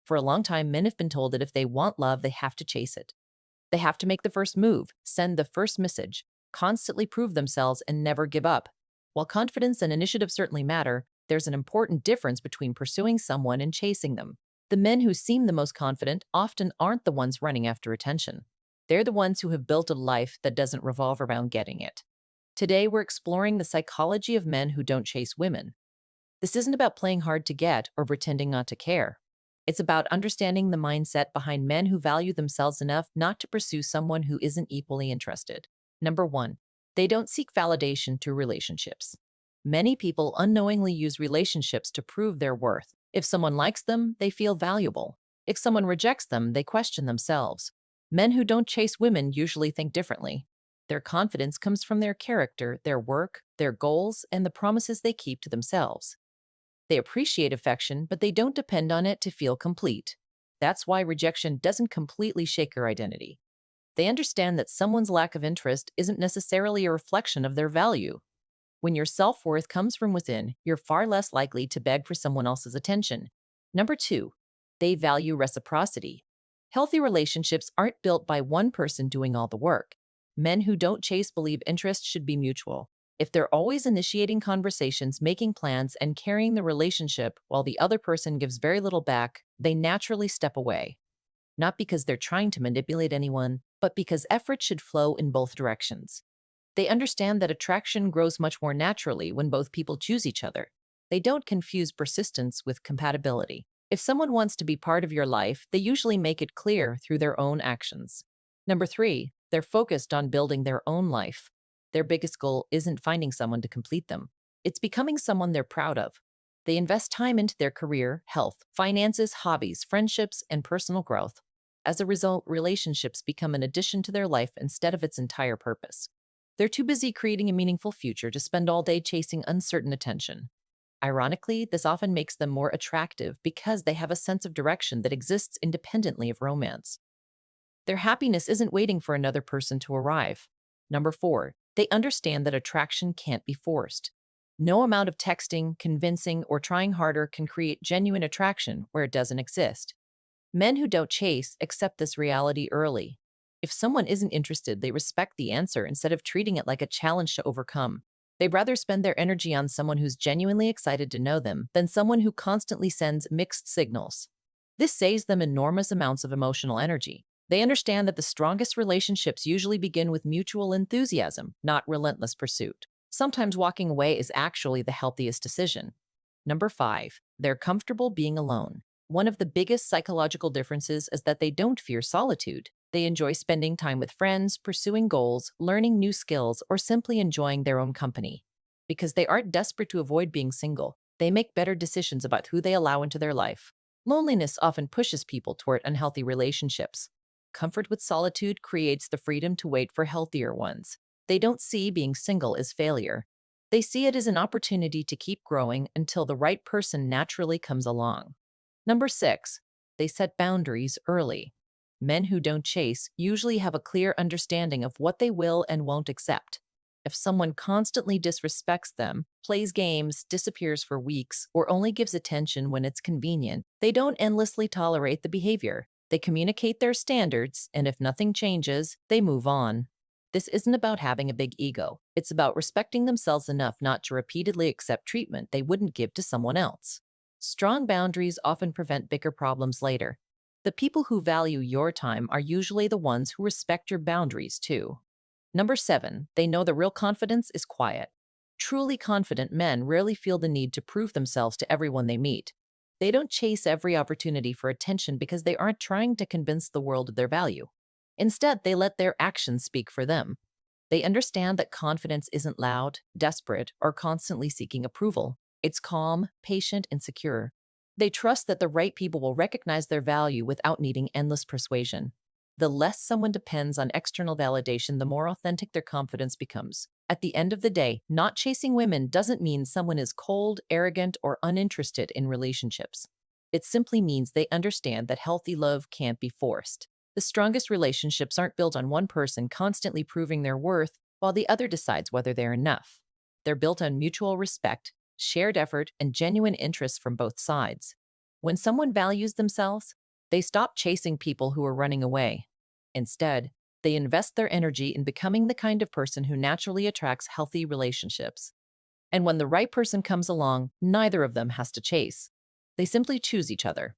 For a long time, men have been told that if they want love, they have to chase it. They have to make the first move, send the first message, constantly prove themselves, and never give up. While confidence and initiative certainly matter, there's an important difference between pursuing someone and chasing them. The men who seem the most confident often aren't the ones running after attention. They're the ones who have built a life that doesn't revolve around getting it. Today, we're exploring the psychology of men who don't chase women. This isn't about playing hard to get or pretending not to care. It's about understanding the mindset behind men who value themselves enough not to pursue someone who isn't equally interested. Number one, they don't seek validation through relationships. Many people unknowingly use relationships to prove their worth. If someone likes them, they feel valuable. If someone rejects them, they question themselves. Men who don't chase women usually think differently. Their confidence comes from their character, their work, their goals, and the promises they keep to themselves. They appreciate affection, but they don't depend on it to feel complete. That's why rejection doesn't completely shake your identity. They understand that someone's lack of interest isn't necessarily a reflection of their value. When your self worth comes from within, you're far less likely to beg for someone else's attention. Number two, they value reciprocity. Healthy relationships aren't built by one person doing all the work. Men who don't chase believe interest should be mutual. If they're always initiating conversations, making plans, and carrying the relationship while the other person gives very little back, they naturally step away. Not because they're trying to manipulate anyone, but because effort should flow in both directions. They understand that attraction grows much more naturally when both people choose each other. They don't confuse persistence with compatibility. If someone wants to be part of your life, they usually make it clear through their own actions. Number three, they're focused on building their own life. Their biggest goal isn't finding someone to complete them, it's becoming someone they're proud of. They invest time into their career, health, finances, hobbies, friendships, and personal growth. As a result, relationships become an addition to their life instead of its entire purpose. They're too busy creating a meaningful future to spend all day chasing uncertain attention. Ironically, this often makes them more attractive because they have a sense of direction that exists independently of romance. Their happiness isn't waiting for another person to arrive. Number four, they understand that attraction can't be forced. No amount of texting, convincing, or trying harder can create genuine attraction where it doesn't exist. Men who don't chase accept this reality early. If someone isn't interested, they respect the answer instead of treating it like a challenge to overcome. They'd rather spend their energy on someone who's genuinely excited to know them than someone who constantly sends mixed signals. This saves them enormous amounts of emotional energy. They understand that the strongest relationships usually begin with mutual enthusiasm, not relentless pursuit. Sometimes walking away is actually the healthiest decision. Number five, they're comfortable being alone. One of the biggest psychological differences is that they don't fear solitude. They enjoy spending time with friends, pursuing goals, learning new skills, or simply enjoying their own company. Because they aren't desperate to avoid being single, they make better decisions about who they allow into their life. Loneliness often pushes people toward unhealthy relationships. Comfort with solitude creates the freedom to wait for healthier ones. They don't see being single as failure. They see it as an opportunity to keep growing until the right person naturally comes along. Number six, they set boundaries early. Men who don't chase usually have a clear understanding of what they will and won't accept. If someone constantly disrespects them, plays games, disappears for weeks, or only gives attention when it's convenient, they don't endlessly tolerate the behavior. They communicate their standards, and if nothing changes, they move on. This isn't about having a big ego. It's about respecting themselves enough not to repeatedly accept treatment they wouldn't give to someone else. Strong boundaries often prevent bigger problems later. The people who value your time are usually the ones who respect your boundaries too. Number seven, they know the real confidence is quiet. Truly confident men rarely feel the need to prove themselves to everyone they meet. They don't chase every opportunity for attention because they aren't trying to convince the world of their value. Instead, they let their actions speak for them. They understand that confidence isn't loud, desperate, or constantly seeking approval. It's calm, patient, and secure. They trust that the right people will recognize their value without needing endless persuasion. The less someone depends on external validation, the more authentic their confidence becomes. At the end of the day, not chasing women doesn't mean someone is cold, arrogant, or uninterested in relationships. It simply means they understand that healthy love can't be forced. The strongest relationships aren't built on one person constantly proving their worth while the other decides whether they're enough. They're built on mutual respect, shared effort, and genuine interest from both sides. When someone values themselves, they stop chasing people who are running away. Instead, they invest their energy in becoming the kind of person who naturally attracts healthy relationships. And when the right person comes along, neither of them has to chase. They simply choose each other.